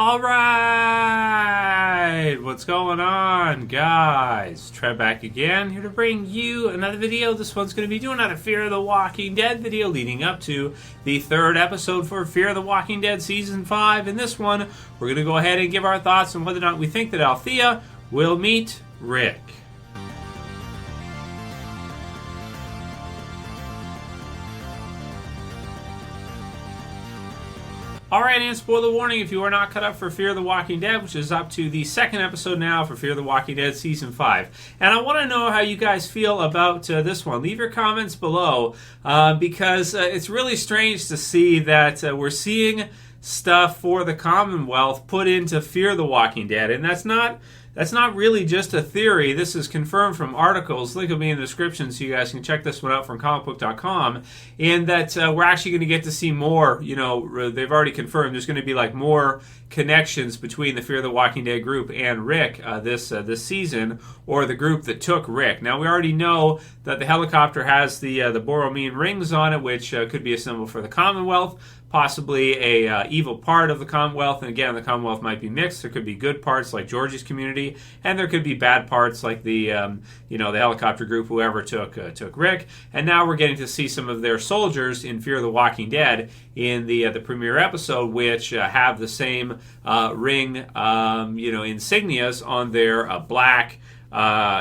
All right, what's going on, guys? Trev back again, here to bring you another video. This one's going to be doing out of Fear the Walking Dead video leading up to the third episode for Fear the Walking Dead Season 5. In this one, we're going to go ahead and give our thoughts on whether or not we think that Althea will meet Rick. Alright, and spoiler warning, if you are not caught up for Fear the Walking Dead, which is up to the second episode now for Fear the Walking Dead Season 5. And I want to know how you guys feel about this one. Leave your comments below, because it's really strange to see that we're seeing stuff for the Commonwealth put into Fear the Walking Dead. And that's not really just a theory. This is confirmed from articles. Link will be in the description so you guys can check this one out from comicbook.com. And that we're actually going to get to see more. You know, they've already confirmed there's going to be like more connections between the Fear the Walking Dead group and Rick this season, or the group that took Rick. Now, we already know that the helicopter has the Borromene rings on it, which could be a symbol for the Commonwealth. Possibly a evil part of the Commonwealth, and again, the Commonwealth might be mixed. There could be good parts like Georgie's community, and there could be bad parts like the the helicopter group, whoever took Rick. And now we're getting to see some of their soldiers in Fear the Walking Dead in the premiere episode, which have the same ring insignias on their black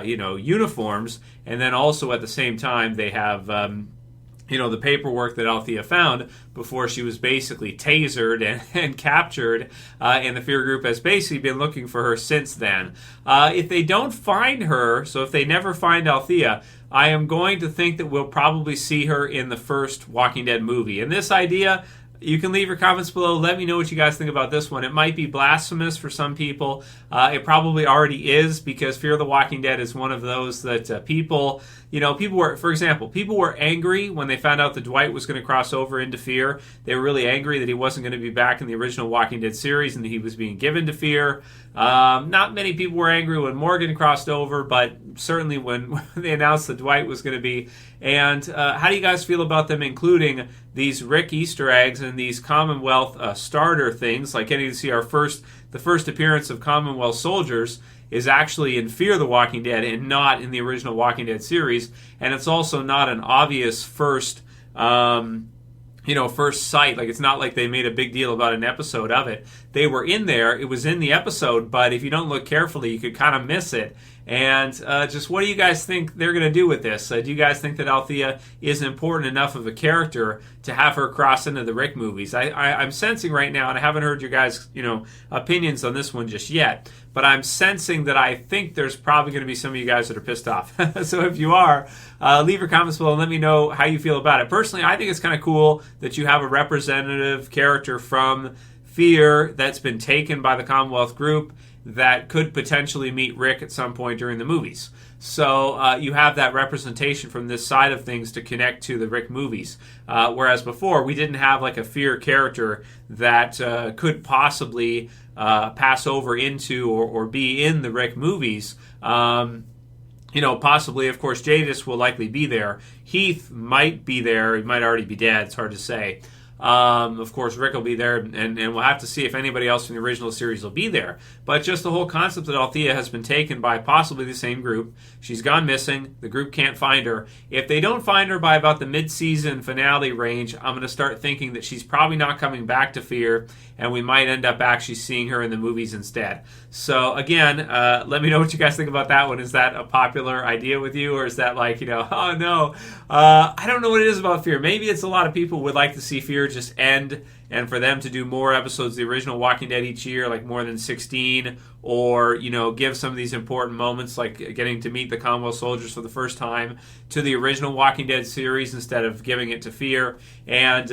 uniforms, and then also at the same time they have the paperwork that Althea found before she was basically tasered and captured, and the Fear group has basically been looking for her since then. If they don't find her, so if they never find Althea, I am going to think that we'll probably see her in the first Walking Dead movie. And this idea, you can leave your comments below. Let me know what you guys think about this one. It might be blasphemous for some people. It probably already is, because Fear the Walking Dead is one of those that people were angry when they found out that Dwight was going to cross over into Fear. They were really angry that he wasn't going to be back in the original Walking Dead series and that he was being given to Fear. Not many people were angry when Morgan crossed over, but certainly when they announced that Dwight was going to be. And how do you guys feel about them including these Rick Easter eggs and these Commonwealth starter things, like getting to see the first appearance of Commonwealth soldiers is actually in Fear the Walking Dead and not in the original Walking Dead series, and it's also not an obvious first sight. Like, it's not like they made a big deal about an episode of it. They were in there, it was in the episode, but if you don't look carefully, you could kind of miss it. And just what do you guys think they're going to do with this? Do you guys think that Althea is important enough of a character to have her cross into the Rick movies? I'm sensing right now, and I haven't heard your guys' opinions on this one just yet, but I'm sensing that I think there's probably going to be some of you guys that are pissed off. So if you are, leave your comments below and let me know how you feel about it. Personally, I think it's kind of cool that you have a representative character from Fear that's been taken by the Commonwealth group that could potentially meet Rick at some point during the movies. So you have that representation from this side of things to connect to the Rick movies. Whereas before, we didn't have like a Fear character that could possibly pass over into or be in the Rick movies. Possibly, of course, Jadis will likely be there. Heath might be there. He might already be dead. It's hard to say. Of course, Rick will be there, and we'll have to see if anybody else from the original series will be there. But just the whole concept that Althea has been taken by possibly the same group. She's gone missing. The group can't find her. If they don't find her by about the mid-season finale range, I'm going to start thinking that she's probably not coming back to Fear, and we might end up actually seeing her in the movies instead. So, again, let me know what you guys think about that one. Is that a popular idea with you, or is that like, oh no, I don't know what it is about Fear. Maybe it's a lot of people would like to see Fear just end, and for them to do more episodes of the original Walking Dead each year, like more than 16, or give some of these important moments like getting to meet the Commonwealth soldiers for the first time to the original Walking Dead series instead of giving it to Fear. And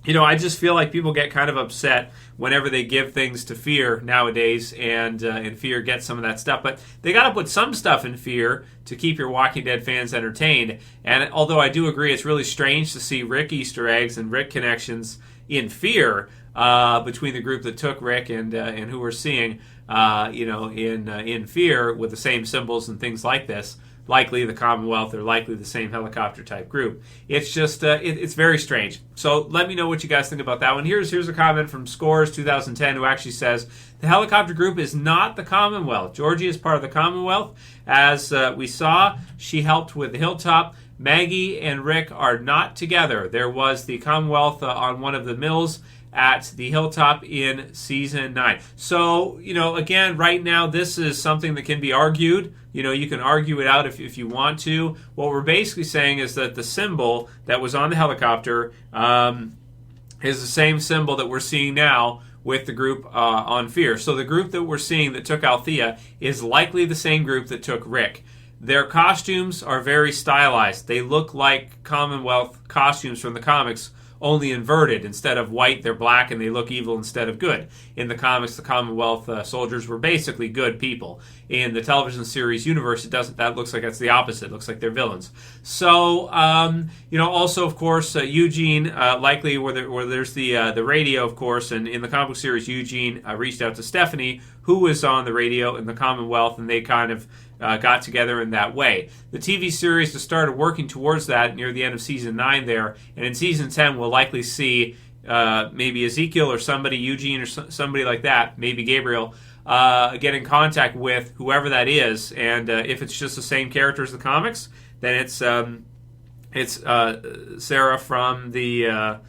I just feel like people get kind of upset whenever they give things to Fear nowadays, and Fear gets some of that stuff. But they got to put some stuff in Fear to keep your Walking Dead fans entertained. And although I do agree it's really strange to see Rick Easter eggs and Rick connections in Fear between the group that took Rick and who we're seeing, in Fear with the same symbols and things like this. likely the Commonwealth or likely the same helicopter type group. It's just it's very strange. So let me know what you guys think about that one. Here's a comment from Scores 2010 who actually says the helicopter group is not the Commonwealth. Georgie is part of the Commonwealth. As we saw, she helped with the hilltop. Maggie and Rick are not together. There was the Commonwealth on one of the mills at the hilltop in season 9. So, again, right now this is something that can be argued. You can argue it out if you want to. What we're basically saying is that the symbol that was on the helicopter is the same symbol that we're seeing now with the group on Fear. So the group that we're seeing that took Althea is likely the same group that took Rick. Their costumes are very stylized. They look like Commonwealth costumes from the comics, only inverted. Instead of white, they're black, and they look evil instead of good. In the comics, the Commonwealth soldiers were basically good people. In the television series universe, it doesn't. That looks like that's the opposite. It looks like they're villains. So, also, of course, Eugene, likely where there's the radio, of course, and in the comic series, Eugene reached out to Stephanie, who was on the radio in the Commonwealth, and they kind of got together in that way. The TV series just started working towards that near the end of season 9 there, and in season 10 we'll likely see maybe Ezekiel or somebody, Eugene or somebody like that, maybe Gabriel, get in contact with whoever that is, and if it's just the same character as the comics, then it's Sarah from the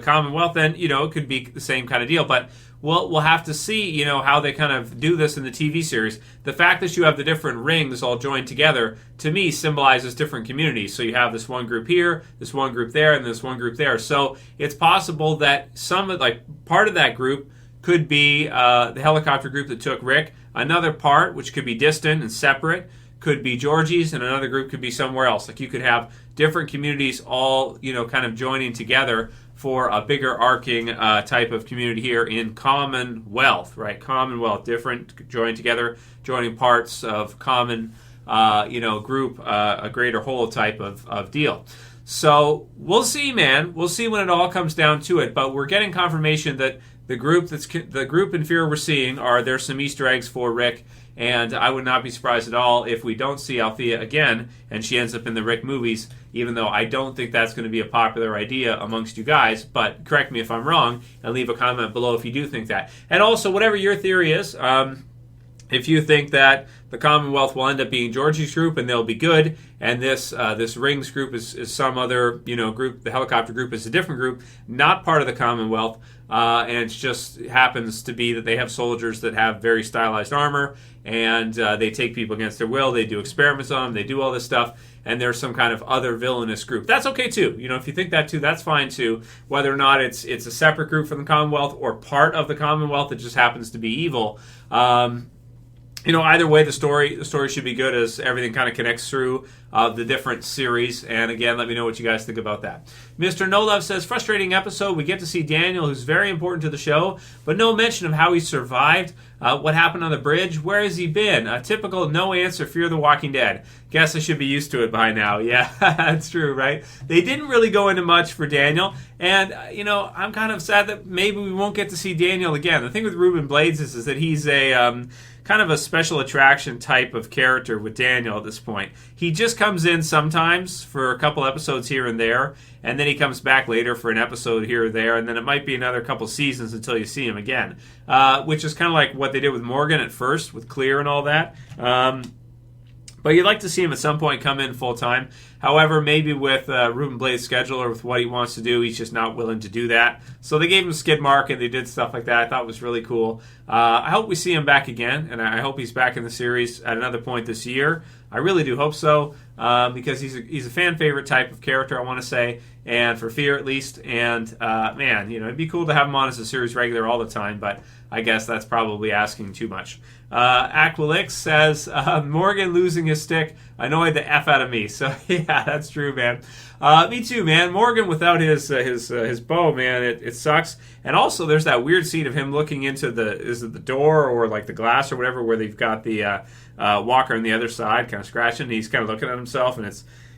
Commonwealth. Then it could be the same kind of deal, but we'll have to see, how they kind of do this in the TV series. The fact that you have the different rings all joined together, to me, symbolizes different communities. So you have this one group here, this one group there, and this one group there. So it's possible that part of that group could be the helicopter group that took Rick. Another part, which could be distant and separate, could be Georgie's, and another group could be somewhere else. Like you could have different communities all, kind of joining together for a bigger arcing type of community here in Commonwealth, right? Commonwealth, different, joined together, joining parts of common, group, a greater whole type of deal. So we'll see, man. We'll see when it all comes down to it. But we're getting confirmation that the group in Fear we're seeing there's some Easter eggs for Rick. And I would not be surprised at all if we don't see Althea again and she ends up in the Rick movies, even though I don't think that's going to be a popular idea amongst you guys. But correct me if I'm wrong and leave a comment below if you do think that. And also, whatever your theory is, if you think that the Commonwealth will end up being Georgie's group and they'll be good, and this Rings group is some other group, the helicopter group is a different group, not part of the Commonwealth, and it just happens to be that they have soldiers that have very stylized armor, and they take people against their will, they do experiments on them, they do all this stuff, and there's some kind of other villainous group. That's okay too. If you think that too, that's fine too. Whether or not it's a separate group from the Commonwealth or part of the Commonwealth that just happens to be evil. Either way, the story should be good as everything kind of connects through the different series. And again, let me know what you guys think about that. MrNoluv says, frustrating episode. We get to see Daniel, who's very important to the show, but no mention of how he survived. What happened on the bridge? Where has he been? A typical no answer, Fear the Walking Dead. Guess I should be used to it by now. Yeah, that's true, right? They didn't really go into much for Daniel. And, I'm kind of sad that maybe we won't get to see Daniel again. The thing with Ruben Blades is that he's a kind of a special attraction type of character with Daniel at this point. He just comes in sometimes for a couple episodes here and there, and then he comes back later for an episode here or there, and then it might be another couple seasons until you see him again, which is kind of like what they did with Morgan at first, with Clear and all that. But you'd like to see him at some point come in full-time. However, maybe with Ruben Blades' schedule or with what he wants to do, he's just not willing to do that. So they gave him a skid mark and they did stuff like that. I thought it was really cool. I hope we see him back again, and I hope he's back in the series at another point this year. I really do hope so, because he's a fan favorite type of character, I want to say, and for Fear at least. And it'd be cool to have him on as a series regular all the time, but I guess that's probably asking too much. Aquilix says, Morgan losing his stick annoyed the F out of me. So yeah, that's true, man. Me too, man. Morgan without his bow, man, it sucks. And also there's that weird scene of him looking into the door or like the glass or whatever, where they've got the Walker on the other side kind of scratching, and he's kind of looking at himself, and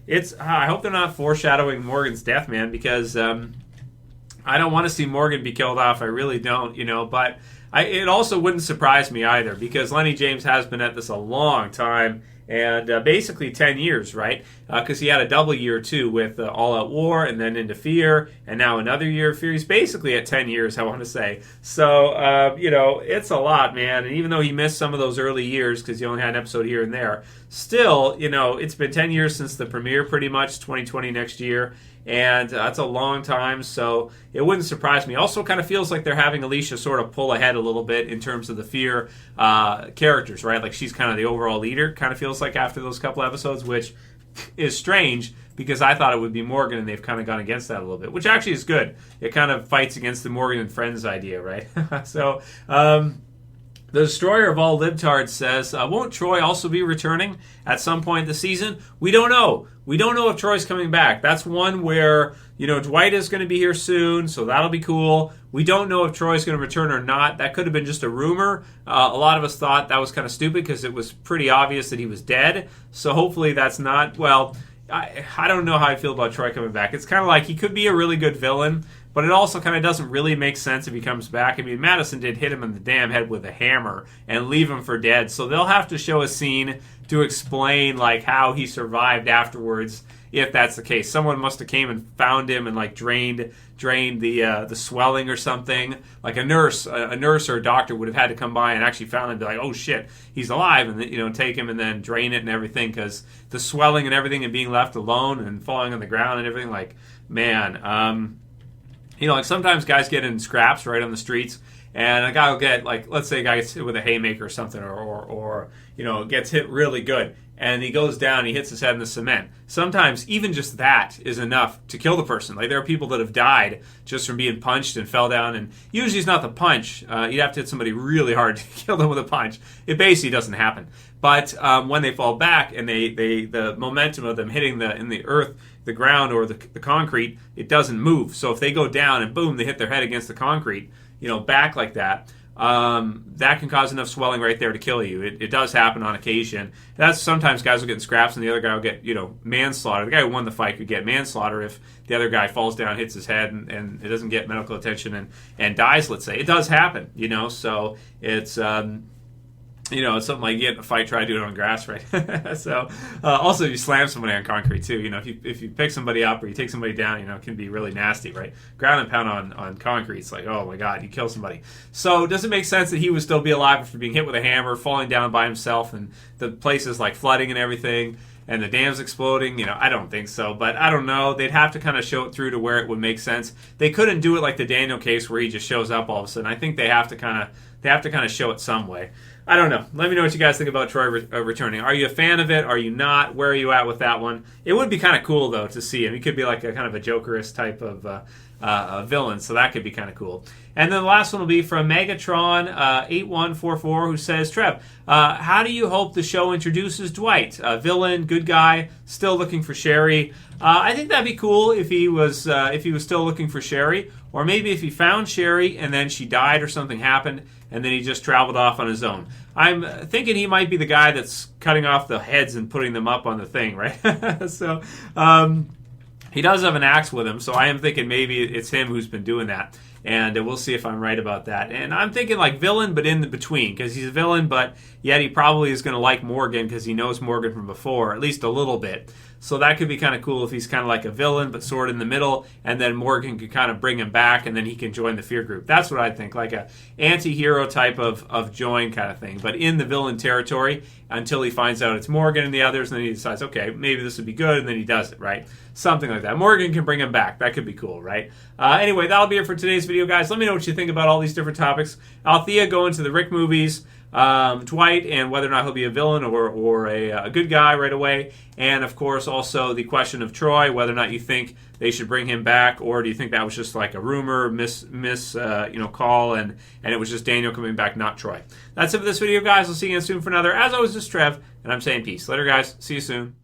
it's I hope they're not foreshadowing Morgan's death, man, because I don't want to see Morgan be killed off. I really don't, but it also wouldn't surprise me either, because Lenny James has been at this a long time, and basically 10 years, right? Because he had a double year too with All Out War and then into Fear, and now another year of Fear. He's basically at 10 years, I want to say. So, it's a lot, man. And even though he missed some of those early years because he only had an episode here and there, still, it's been 10 years since the premiere pretty much, 2020 next year. And that's a long time, so it wouldn't surprise me. Also kind of feels like they're having Alicia sort of pull ahead a little bit in terms of the Fear characters, right? Like she's kind of the overall leader, kind of feels like after those couple episodes, which is strange because I thought it would be Morgan, and they've kind of gone against that a little bit, which actually is good. It kind of fights against the Morgan and Friends idea, right? So, the destroyer of all libtards says, won't Troy also be returning at some point this season? We don't know. We don't know if Troy's coming back. That's one where, Dwight is going to be here soon, so that'll be cool. We don't know if Troy's going to return or not. That could have been just a rumor. A lot of us thought that was kind of stupid because it was pretty obvious that he was dead. So hopefully that's not, I don't know how I feel about Troy coming back. It's kind of like he could be a really good villain, but it also kind of doesn't really make sense if he comes back. I mean, Madison did hit him in the damn head with a hammer and leave him for dead. So they'll have to show a scene to explain like how he survived afterwards, if that's the case. Someone must have came and found him and like drained the swelling or something. Like a nurse or a doctor would have had to come by and actually found him and be like, oh shit, he's alive, and take him and then drain it and everything, because the swelling and everything and being left alone and falling on the ground and everything, like, man, like sometimes guys get in scraps right on the streets, and a guy will get, like, let's say a guy gets hit with a haymaker or something, or gets hit really good, and he goes down, he hits his head in the cement. Sometimes even just that is enough to kill the person. Like, there are people that have died just from being punched and fell down, and usually it's not the punch. You'd have to hit somebody really hard to kill them with a punch. It basically doesn't happen. But when they fall back and the momentum of them hitting in the earth, the ground, or the concrete, it doesn't move. So if they go down and boom, they hit their head against the concrete, back like that, that can cause enough swelling right there to kill you. It does happen on occasion. That's sometimes guys will get in scraps and the other guy will get, manslaughter. The guy who won the fight could get manslaughter if the other guy falls down, hits his head, and it doesn't get medical attention and dies, let's say. It does happen, so it's... it's something like you get in a fight, try to do it on grass, right? So, also if you slam somebody on concrete too, if you pick somebody up or you take somebody down, it can be really nasty, right? Ground and pound on concrete, it's like, oh my God, you kill somebody. So does it make sense that he would still be alive after being hit with a hammer, falling down by himself, and the place is like flooding and everything, and the dam's exploding? I don't think so, but I don't know. They'd have to kind of show it through to where it would make sense. They couldn't do it like the Daniel case where he just shows up all of a sudden. I think they have to kind of show it some way. I don't know. Let me know what you guys think about Troy returning. Are you a fan of it? Are you not? Where are you at with that one? It would be kind of cool, though, to see him. He could be like a kind of a Jokerist type of villain, so that could be kind of cool. And then the last one will be from Megatron8144, who says, Trev, how do you hope the show introduces Dwight? Villain, good guy, still looking for Sherry. I think that'd be cool if he was still looking for Sherry, or maybe if he found Sherry and then she died or something happened, and then he just traveled off on his own. I'm thinking he might be the guy that's cutting off the heads and putting them up on the thing, right? So he does have an axe with him, so I am thinking maybe it's him who's been doing that. And we'll see if I'm right about that. And I'm thinking like villain, but in the between, because he's a villain, but yet he probably is going to like Morgan because he knows Morgan from before, at least a little bit. So that could be kind of cool if he's kind of like a villain, but sort of in the middle, and then Morgan could kind of bring him back, and then he can join the Fear group. That's what I think, like a anti-hero type of join kind of thing, but in the villain territory until he finds out it's Morgan and the others, and then he decides, okay, maybe this would be good, and then he does it, right? Something like that. Morgan can bring him back. That could be cool, right? Anyway, that'll be it for today's video, guys. Let me know what you think about all these different topics. Althea going to the Rick movies, Dwight, and whether or not he'll be a villain or a good guy right away, and of course also the question of Troy, whether or not you think they should bring him back, or do you think that was just like a rumor, call, and it was just Daniel coming back, not Troy. That's it for this video, guys. I'll see you again soon for another. As always, this is Trev, and I'm saying peace. Later, guys. See you soon.